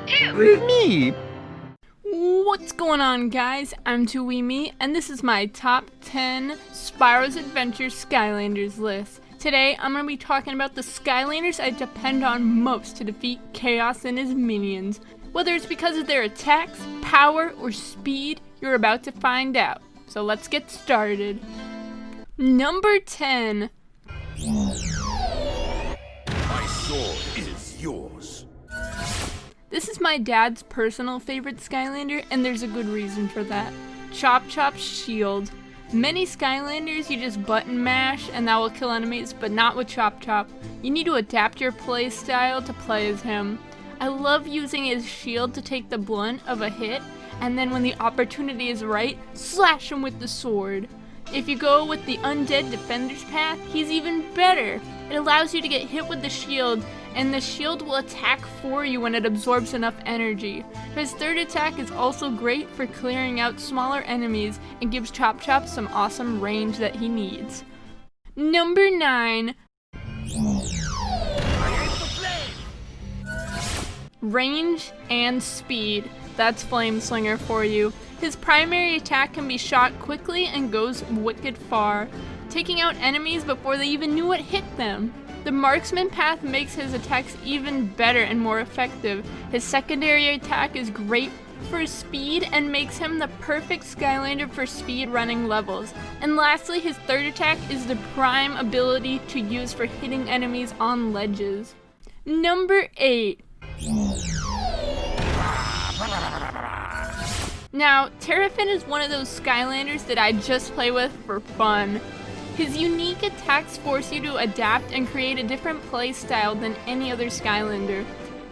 Me. What's going on, guys? I'm Toowiimii, and this is my top 10 Spyro's Adventure Skylanders list. Today, I'm going to be talking about the Skylanders I depend on most to defeat Chaos and his minions. Whether it's because of their attacks, power, or speed, you're about to find out. So let's get started. Number 10. My sword is yours. This is my dad's personal favorite Skylander, and there's a good reason for that. Chop Chop's shield. Many Skylanders you just button mash and that will kill enemies, but not with Chop Chop. You need to adapt your play style to play as him. I love using his shield to take the blunt of a hit, and then when the opportunity is right, slash him with the sword. If you go with the Undead Defender's path, he's even better. It allows you to get hit with the shield, and the shield will attack for you when it absorbs enough energy. His third attack is also great for clearing out smaller enemies and gives Chop Chop some awesome range that he needs. Number 9. Range and speed. That's Flame Slinger for you. His primary attack can be shot quickly and goes wicked far, taking out enemies before they even knew what hit them. The marksman path makes his attacks even better and more effective. His secondary attack is great for speed and makes him the perfect Skylander for speed running levels. And lastly, his third attack is the prime ability to use for hitting enemies on ledges. Number 8. Now, Terrafin is one of those Skylanders that I just play with for fun. His unique attacks force you to adapt and create a different play style than any other Skylander.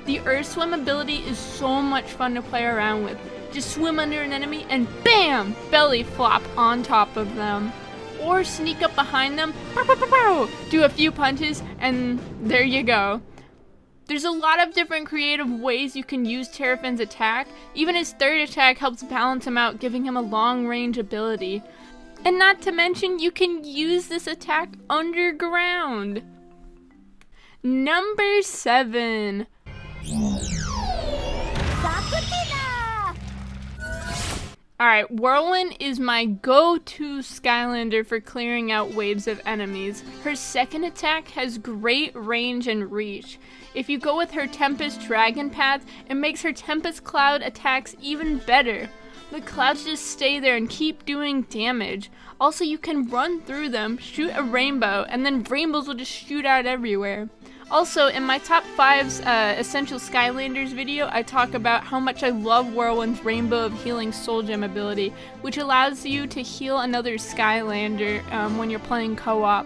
The Earth Swim ability is so much fun to play around with. Just swim under an enemy and BAM! Belly flop on top of them. Or sneak up behind them, pow, pow, pow, pow, do a few punches, and there you go. There's a lot of different creative ways you can use Terrafin's attack. Even his third attack helps balance him out, giving him a long range ability. And not to mention, you can use this attack underground. Number 7. Alright, Whirlwind is my go-to Skylander for clearing out waves of enemies. Her second attack has great range and reach. If you go with her Tempest Dragon path, it makes her Tempest Cloud attacks even better. The clouds just stay there and keep doing damage. Also, you can run through them, shoot a rainbow, and then rainbows will just shoot out everywhere. Also, in my top 5 Essential Skylanders video, I talk about how much I love Whirlwind's Rainbow of Healing Soul Gem ability, which allows you to heal another Skylander when you're playing co-op.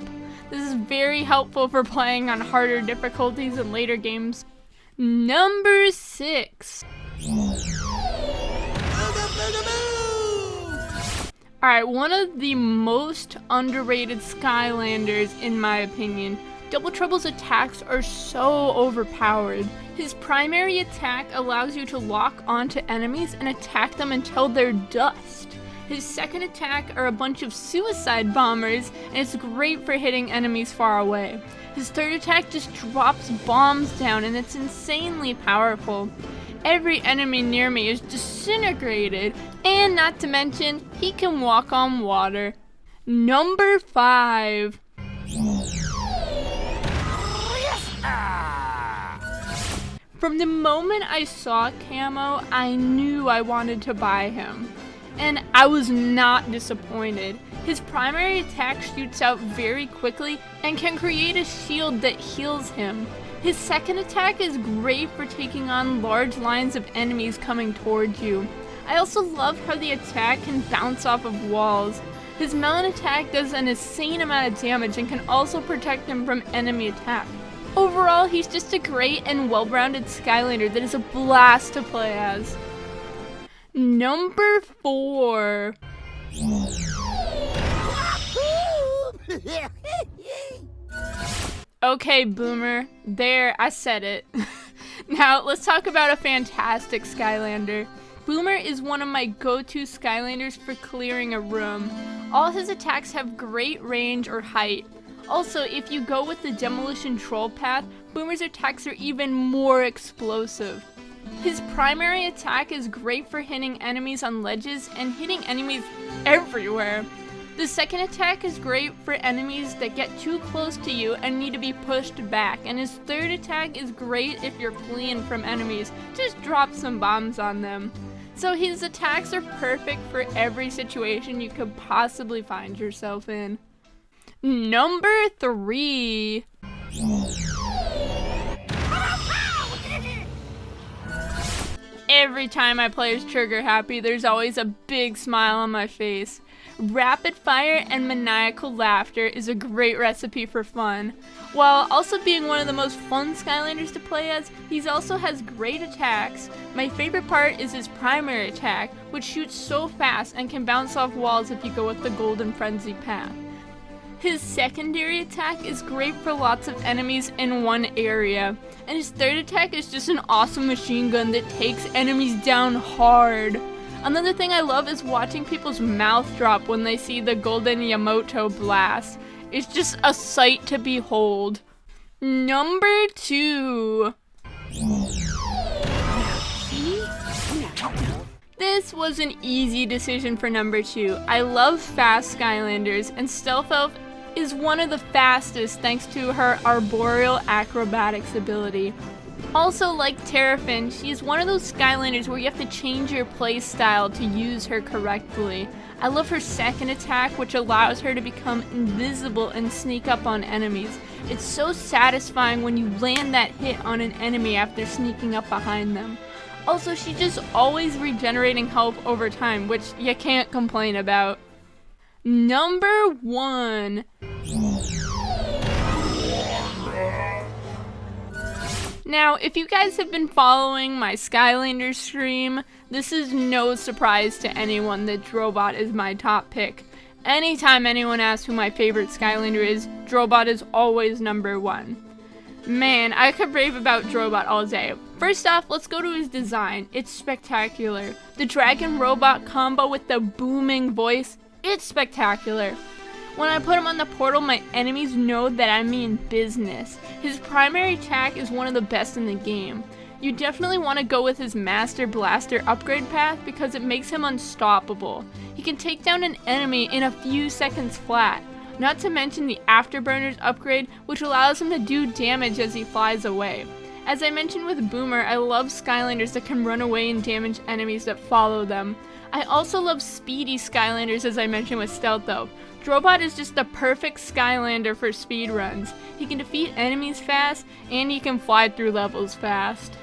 This is very helpful for playing on harder difficulties in later games. Number 6. Alright, one of the most underrated Skylanders in my opinion. Double Trouble's attacks are so overpowered. His primary attack allows you to lock onto enemies and attack them until they're dust. His second attack are a bunch of suicide bombers, and it's great for hitting enemies far away. His third attack just drops bombs down, and it's insanely powerful. Every enemy near me is disintegrated, and not to mention, he can walk on water. Number 5. From the moment I saw Camo, I knew I wanted to buy him. And I was not disappointed. His primary attack shoots out very quickly and can create a shield that heals him. His second attack is great for taking on large lines of enemies coming towards you. I also love how the attack can bounce off of walls. His melon attack does an insane amount of damage and can also protect him from enemy attack. Overall, he's just a great and well-rounded Skylander that is a blast to play as. Number 4. Okay, Boomer. There, I said it. Now, let's talk about a fantastic Skylander. Boomer is one of my go-to Skylanders for clearing a room. All his attacks have great range or height. Also, if you go with the Demolition Troll path, Boomer's attacks are even more explosive. His primary attack is great for hitting enemies on ledges and hitting enemies everywhere. The second attack is great for enemies that get too close to you and need to be pushed back, and his third attack is great if you're fleeing from enemies. Just drop some bombs on them. So his attacks are perfect for every situation you could possibly find yourself in. Number 3. Every time I play as Trigger Happy, there's always a big smile on my face. Rapid fire and maniacal laughter is a great recipe for fun. While also being one of the most fun Skylanders to play as, he also has great attacks. My favorite part is his primary attack, which shoots so fast and can bounce off walls if you go with the Golden Frenzy path. His secondary attack is great for lots of enemies in one area, and his third attack is just an awesome machine gun that takes enemies down hard. Another thing I love is watching people's mouth drop when they see the Golden Yamato blast. It's just a sight to behold. Number 2. This was an easy decision for number 2. I love fast Skylanders, and Stealth Elf is one of the fastest thanks to her arboreal acrobatics ability. Also, like Terrafin, she is one of those Skylanders where you have to change your play style to use her correctly. I love her second attack, which allows her to become invisible and sneak up on enemies. It's so satisfying when you land that hit on an enemy after sneaking up behind them. Also, she's just always regenerating health over time, which you can't complain about. Number 1. Now, if you guys have been following my Skylanders stream, this is no surprise to anyone that Drobot is my top pick. Anytime anyone asks who my favorite Skylander is, Drobot is always number 1. Man, I could rave about Drobot all day. First off, let's go to his design. It's spectacular. The dragon robot combo with the booming voice, it's spectacular. When I put him on the portal, my enemies know that I mean business. His primary attack is one of the best in the game. You definitely want to go with his Master Blaster upgrade path because it makes him unstoppable. He can take down an enemy in a few seconds flat. Not to mention the Afterburners upgrade, which allows him to do damage as he flies away. As I mentioned with Boomer, I love Skylanders that can run away and damage enemies that follow them. I also love speedy Skylanders, as I mentioned with Stealth Elf. Drobot is just the perfect Skylander for speedruns. He can defeat enemies fast, and he can fly through levels fast.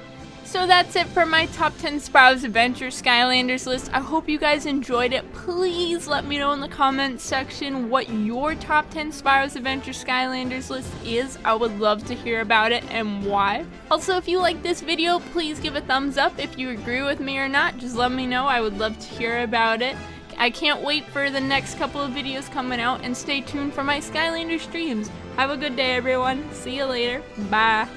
So that's it for my top 10 Spyro's Adventure Skylanders list. I hope you guys enjoyed it. Please let me know in the comments section what your top 10 Spyro's Adventure Skylanders list is. I would love to hear about it and why. Also, if you like this video, please give a thumbs up. If you agree with me or not, just let me know. I would love to hear about it. I can't wait for the next couple of videos coming out, and stay tuned for my Skylander streams. Have a good day, everyone. See you later. Bye.